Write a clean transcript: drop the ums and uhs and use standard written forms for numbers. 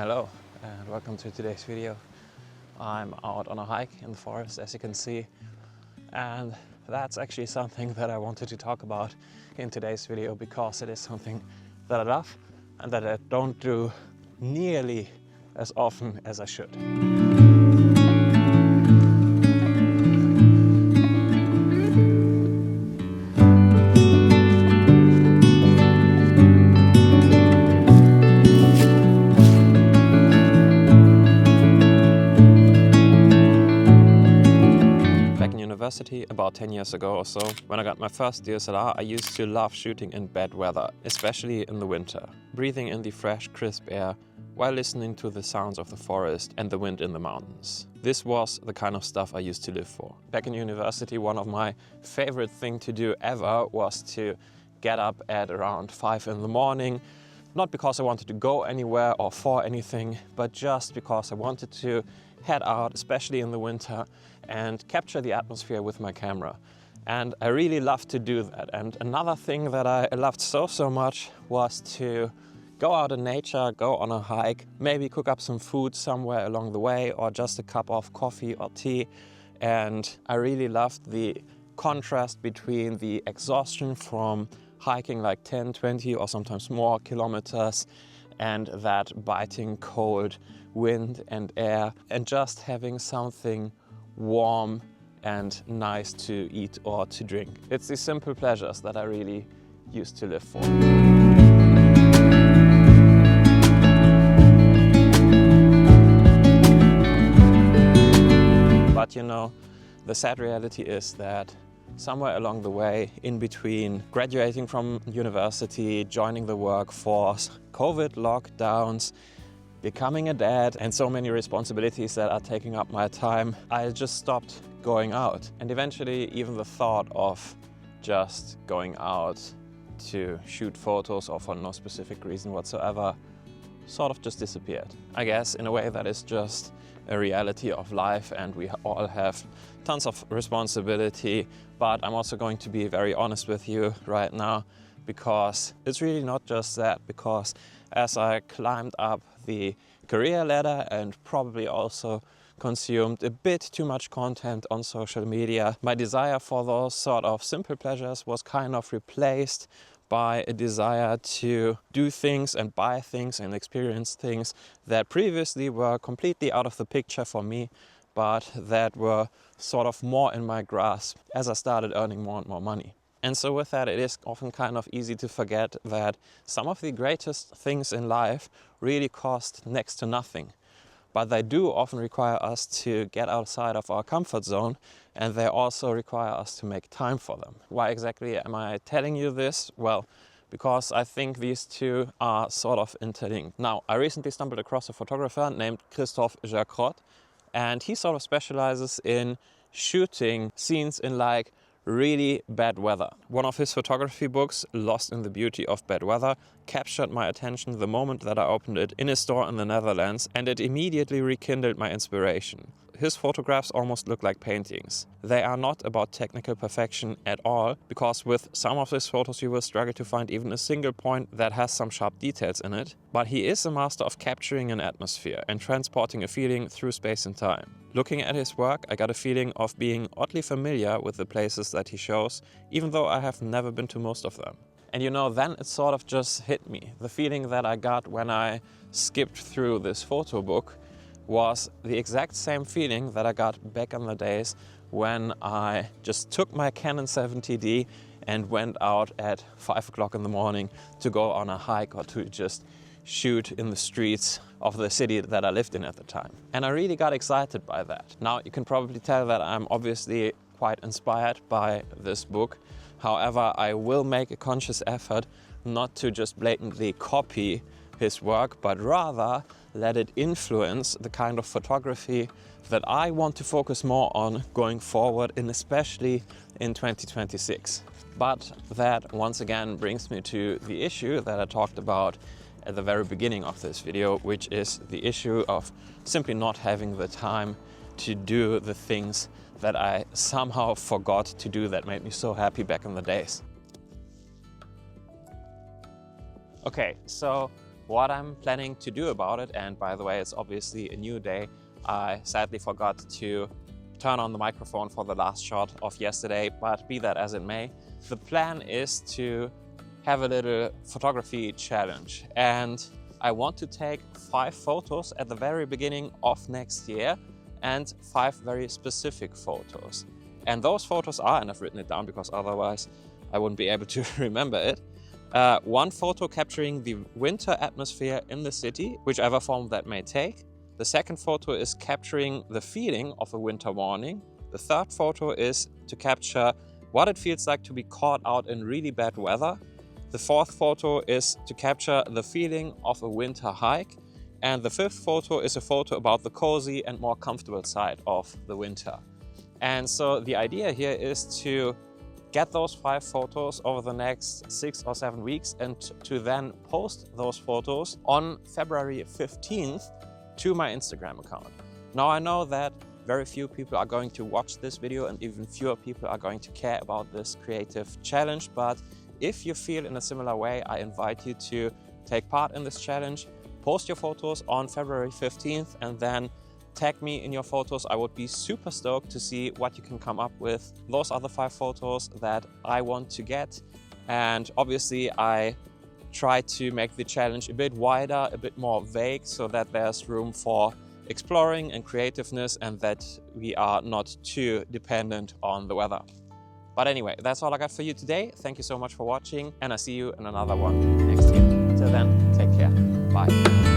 Hello and welcome to today's video. I'm out on a hike in the forest, as you can see, and that's actually something that I wanted to talk about in today's video because it is something that I love and that I don't do nearly as often as I should. About 10 years ago or so, when I got my first DSLR, I used to love shooting in bad weather, especially in the winter, breathing in the fresh, crisp air while listening to the sounds of the forest and the wind in the mountains. This was the kind of stuff I used to live for. Back in university, one of my favorite things to do ever was to get up at around 5 in the morning, not because I wanted to go anywhere or for anything, but just because I wanted to head out, especially in the winter, and capture the atmosphere with my camera. And I really loved to do that. And another thing that I loved so much was to go out in nature, go on a hike, maybe cook up some food somewhere along the way or just a cup of coffee or tea. And I really loved the contrast between the exhaustion from hiking like 10, 20 or sometimes more kilometers and that biting cold wind and air, and just having something warm and nice to eat or to drink. It's these simple pleasures that I really used to live for. But you know, the sad reality is that somewhere along the way, in between graduating from university, joining the workforce, COVID lockdowns, becoming a dad, and so many responsibilities that are taking up my time, I just stopped going out. And eventually even the thought of just going out to shoot photos or for no specific reason whatsoever sort of just disappeared. I guess in a way that is just a reality of life, and we all have tons of responsibility, but I'm also going to be very honest with you right now, because it's really not just that, because as I climbed up the career ladder and probably also consumed a bit too much content on social media, my desire for those sort of simple pleasures was kind of replaced by a desire to do things and buy things and experience things that previously were completely out of the picture for me, but that were sort of more in my grasp as I started earning more and more money. And so with that, it is often kind of easy to forget that some of the greatest things in life really cost next to nothing. But they do often require us to get outside of our comfort zone, and they also require us to make time for them. Why exactly am I telling you this? Well, because I think these two are sort of interlinked. Now, I recently stumbled across a photographer named Christophe Jacquot, and he sort of specializes in shooting scenes in like really bad weather. One of his photography books, Lost in the Beauty of Bad Weather, captured my attention the moment that I opened it in a store in the Netherlands, and it immediately rekindled my inspiration. His photographs almost look like paintings. They are not about technical perfection at all, because with some of his photos you will struggle to find even a single point that has some sharp details in it. But he is a master of capturing an atmosphere and transporting a feeling through space and time. Looking at his work, I got a feeling of being oddly familiar with the places that he shows, even though I have never been to most of them. And you know, then it sort of just hit me. The feeling that I got when I skipped through this photo book was the exact same feeling that I got back in the days when I just took my Canon 70D and went out at 5 o'clock in the morning to go on a hike or to just shoot in the streets of the city that I lived in at the time. And I really got excited by that. Now, you can probably tell that I'm obviously quite inspired by this book. However, I will make a conscious effort not to just blatantly copy his work, but rather let it influence the kind of photography that I want to focus more on going forward, and especially in 2026. But that once again brings me to the issue that I talked about at the very beginning of this video, which is the issue of simply not having the time to do the things that I somehow forgot to do that made me so happy back in the days. Okay, so what I'm planning to do about it. And by the way, it's obviously a new day. I sadly forgot to turn on the microphone for the last shot of yesterday, but be that as it may, the plan is to have a little photography challenge. And I want to take 5 photos at the very beginning of next year and 5 very specific photos. And those photos are, and I've written it down because otherwise I wouldn't be able to remember it. 1 photo capturing the winter atmosphere in the city, whichever form that may take. The second photo is capturing the feeling of a winter morning. The third photo is to capture what it feels like to be caught out in really bad weather. The fourth photo is to capture the feeling of a winter hike. And the fifth photo is a photo about the cozy and more comfortable side of the winter. And so the idea here is to get those 5 photos over the next 6 or 7 weeks and to then post those photos on February 15th to my Instagram account. Now I know that very few people are going to watch this video and even fewer people are going to care about this creative challenge, but if you feel in a similar way, I invite you to take part in this challenge. Post your photos on February 15th and then tag me in your photos. I would be super stoked to see what you can come up with. Those are the 5 photos that I want to get. And obviously I try to make the challenge a bit wider, a bit more vague, so that there's room for exploring and creativeness and that we are not too dependent on the weather. But anyway, that's all I got for you today. Thank you so much for watching and I'll see you in another one next year. Till then, take care. Bye.